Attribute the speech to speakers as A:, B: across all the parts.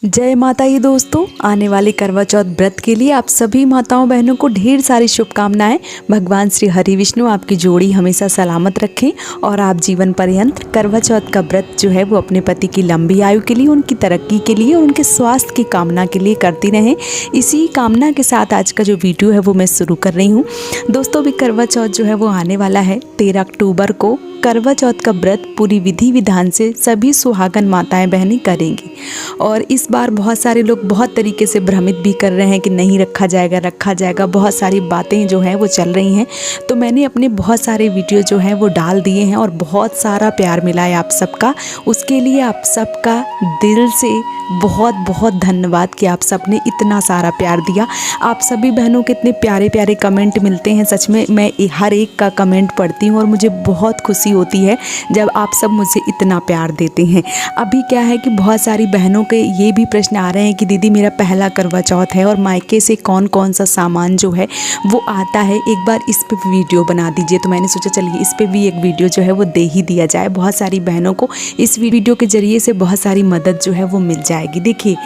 A: जय माता दी दोस्तों, आने वाले करवा चौथ व्रत के लिए आप सभी माताओं बहनों को ढेर सारी शुभकामनाएं। भगवान श्री हरि विष्णु आपकी जोड़ी हमेशा सलामत रखें और आप जीवन पर्यंत करवा चौथ का व्रत जो है वो अपने पति की लंबी आयु के लिए, उनकी तरक्की के लिए और उनके स्वास्थ्य की कामना के लिए करती रहें। इसी कामना के साथ आज का जो वीडियो है वो मैं शुरू कर रही हूँ। दोस्तों भी करवा चौथ जो है वो आने वाला है 13 अक्टूबर को। करवा चौथ का व्रत पूरी विधि विधान से सभी सुहागन माताएं बहनें करेंगी और इस बार बहुत सारे लोग बहुत तरीके से भ्रमित भी कर रहे हैं कि नहीं रखा जाएगा। बहुत सारी बातें जो हैं वो चल रही हैं, तो मैंने अपने बहुत सारे वीडियो जो हैं वो डाल दिए हैं और बहुत सारा प्यार मिला है आप सबका। उसके लिए आप सबका दिल से बहुत बहुत धन्यवाद कि आप सब ने इतना सारा प्यार दिया। आप सभी बहनों के इतने प्यारे प्यारे कमेंट मिलते हैं, सच में मैं हर एक का कमेंट पढ़ती हूँ और मुझे बहुत खुशी होती है जब आप सब मुझे इतना प्यार देते हैं। अभी क्या है कि बहुत सारी बहनों के ये भी प्रश्न आ रहे हैं कि दीदी मेरा पहला करवा चौथ है और मायके से कौन कौन सा सामान जो है वो आता है, एक बार इस पे वीडियो बना दीजिए। तो मैंने सोचा चलिए इस पे भी एक वीडियो जो है वो दे ही दिया जाए। बहुत सारी बहनों को इस वीडियो के ज़रिए से बहुत सारी मदद जो है वो मिल जाएगी। देखिए,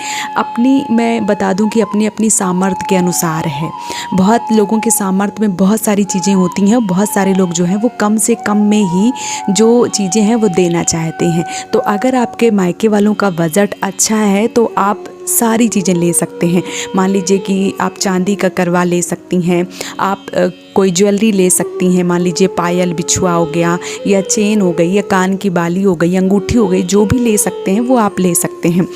A: मैं बता दूं कि अपनी अपनी सामर्थ्य के अनुसार है। बहुत लोगों के सामर्थ्य में बहुत सारी चीज़ें होती हैं, बहुत सारे लोग जो हैं वो कम से कम में ही जो चीज़ें हैं वो देना चाहते हैं। तो अगर आपके मायके वालों का बजट अच्छा है तो आप सारी चीज़ें ले सकते हैं। मान लीजिए कि आप चांदी का करवा ले सकती हैं, आप कोई ज्वेलरी ले सकती हैं। मान लीजिए पायल बिछुआ हो गया या चेन हो गई या कान की बाली हो गई, अंगूठी हो गई, जो भी ले सकते हैं वो आप ले सकते हैं।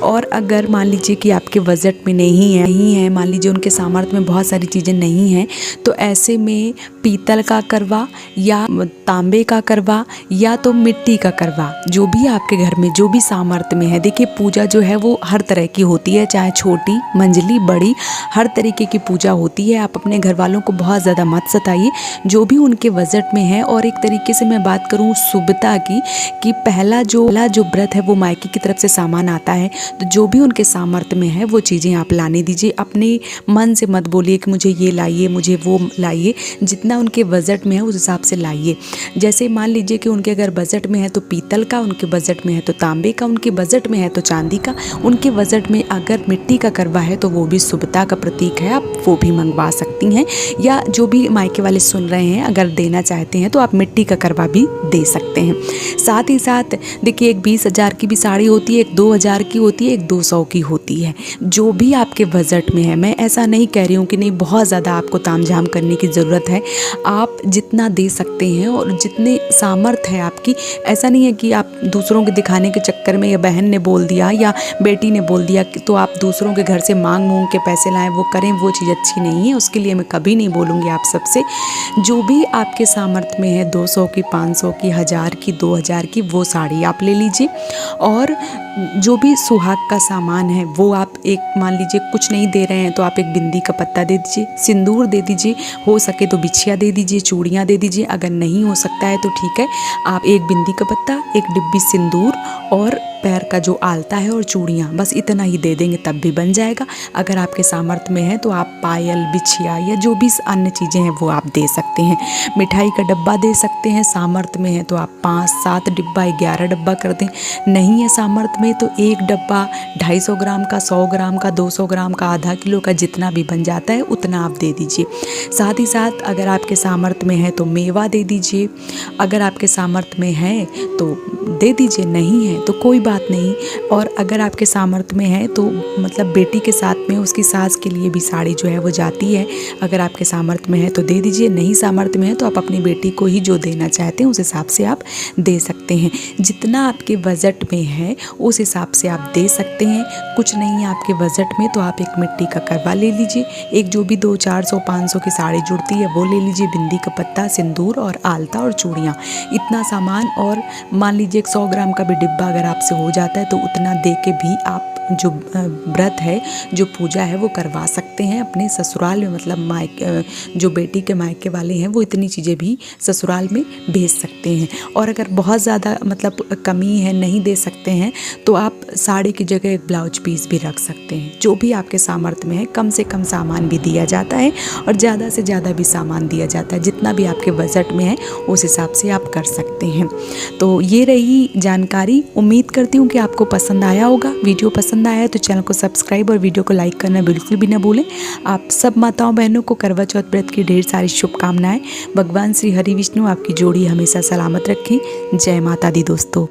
A: और अगर मान लीजिए कि आपके बजट में नहीं है, मान लीजिए उनके सामर्थ्य में बहुत सारी चीज़ें नहीं हैं, तो ऐसे में पीतल का करवा या तांबे का करवा या तो मिट्टी का करवा, जो भी आपके घर में जो भी सामर्थ्य में है। देखिए, पूजा जो है वो हर तरह की होती है, चाहे छोटी मंझली बड़ी, हर तरीके की पूजा होती है। आप अपने घर वालों को बहुत ज़्यादा मत सताइए, जो भी उनके बजट में है। और एक तरीके से मैं बात करूं शुभता की, कि पहला जो व्रत है वो मायके की तरफ से सामान आता है, तो जो भी उनके सामर्थ्य में है वो चीज़ें आप लाने दीजिए। अपने मन से मत बोलिए कि मुझे ये लाइए, मुझे वो लाइए। जितना उनके बजट में है उस हिसाब से लाइए। जैसे मान लीजिए कि उनके अगर बजट में है तो पीतल का, उनके बजट में है तो तांबे का, उनके बजट में है तो चांदी का, उनके बजट में अगर मिट्टी का करवा है तो वो भी शुभता का प्रतीक है, आप वो भी मंगवा सकती हैं। या जो भी मायके वाले सुन रहे हैं अगर देना चाहते हैं तो आप मिट्टी का करवा भी दे सकते हैं। साथ ही साथ देखिए, एक 20,000 की भी साड़ी होती है, एक 2,000 की होती है, एक 200 की होती है। जो भी आपके बजट में है, मैं ऐसा नहीं कह रही हूँ कि नहीं बहुत ज़्यादा आपको तामझाम करने की ज़रूरत है। आप जितना दे सकते हैं और जितने सामर्थ्य है आपकी, ऐसा नहीं है कि आप दूसरों के दिखाने के चक्कर में, या बहन ने बोल दिया या बेटी ने बोल दिया तो आप दूसरों के घर से मांग के पैसे लाएं, वो करें, वो चीज़ अच्छी नहीं है। उसके लिए मैं कभी नहीं बोलूँगी आप सबसे। जो भी आपके सामर्थ्य में है, 200 की, 500 की, 1000 की, 2000 की, वो साड़ी आप ले लीजिए। और जो भी सुहाग का सामान है वो आप, एक मान लीजिए कुछ नहीं दे रहे हैं तो आप एक बिंदी का पत्ता दे दीजिए, सिंदूर दे दीजिए, हो सके तो बिछिया दे दीजिए, चूड़ियाँ दे दीजिए। अगर नहीं हो सकता है तो ठीक है, आप एक बिंदी का पत्ता, एक डिब्बी सिंदूर और पैर का जो आलता है और चूड़ियाँ, बस इतना ही दे देंगे तब भी बन जाएगा। अगर आपके सामर्थ्य में है तो आप पायल, बिछिया या जो भी अन्य चीज़ें हैं वो आप दे सकते हैं। मिठाई का डब्बा दे सकते हैं, सामर्थ्य में है तो आप 5-7 डिब्बा, 11 डब्बा कर दें। नहीं है सामर्थ्य में तो एक डब्बा 250 ग्राम का, 100 ग्राम का, 200 ग्राम का, आधा किलो का, जितना भी बन जाता है उतना आप दे दीजिए। साथ ही साथ अगर आपके सामर्थ्य में है तो मेवा दे दीजिए। अगर आपके सामर्थ्य में है तो दे दीजिए, नहीं है तो कोई बात नहीं। और अगर आपके सामर्थ्य में है तो मतलब बेटी के साथ में उसकी सास के लिए भी साड़ी जो है वो जाती है। अगर आपके सामर्थ्य में है तो दे दीजिए, नहीं सामर्थ्य में है तो आप अपनी बेटी को ही जो देना चाहते हैं उस हिसाब से आप दे सकते हैं। जितना आपके बजट में है उस हिसाब से आप दे सकते हैं। कुछ नहीं है आपके बजट में तो आप एक मिट्टी का करवा ले लीजिए, एक जो भी 200-400-500 की साड़ी जुड़ती है वो ले लीजिए, बिंदी का पत्ता, सिंदूर और आलता और चूड़ियाँ, इतना सामान। और मान लीजिए 100 ग्राम का भी डिब्बा अगर आपसे हो जाता है तो उतना दे के भी आप जो व्रत है, जो पूजा है वो करवा सकते हैं। सकते हैं अपने ससुराल में, मतलब जो बेटी के मायके वाले हैं वो इतनी चीज़ें भी ससुराल में भेज सकते हैं। और अगर बहुत ज़्यादा मतलब कमी है, नहीं दे सकते हैं, तो आप साड़ी की जगह एक ब्लाउज पीस भी रख सकते हैं। जो भी आपके सामर्थ्य में है, कम से कम सामान भी दिया जाता है और ज़्यादा से ज़्यादा भी सामान दिया जाता है। जितना भी आपके बजट में है उस हिसाब से आप कर सकते हैं। तो ये रही जानकारी। उम्मीद करती हूँ कि आपको पसंद आया होगा। वीडियो पसंद आया है तो चैनल को सब्सक्राइब और वीडियो को लाइक करना बिल्कुल भी ना भूलें। आप सब माताओं बहनों को करवा चौथ व्रत की ढेर सारी शुभकामनाएं। भगवान श्री हरि विष्णु आपकी जोड़ी हमेशा सलामत रखें। जय माता दी दोस्तों।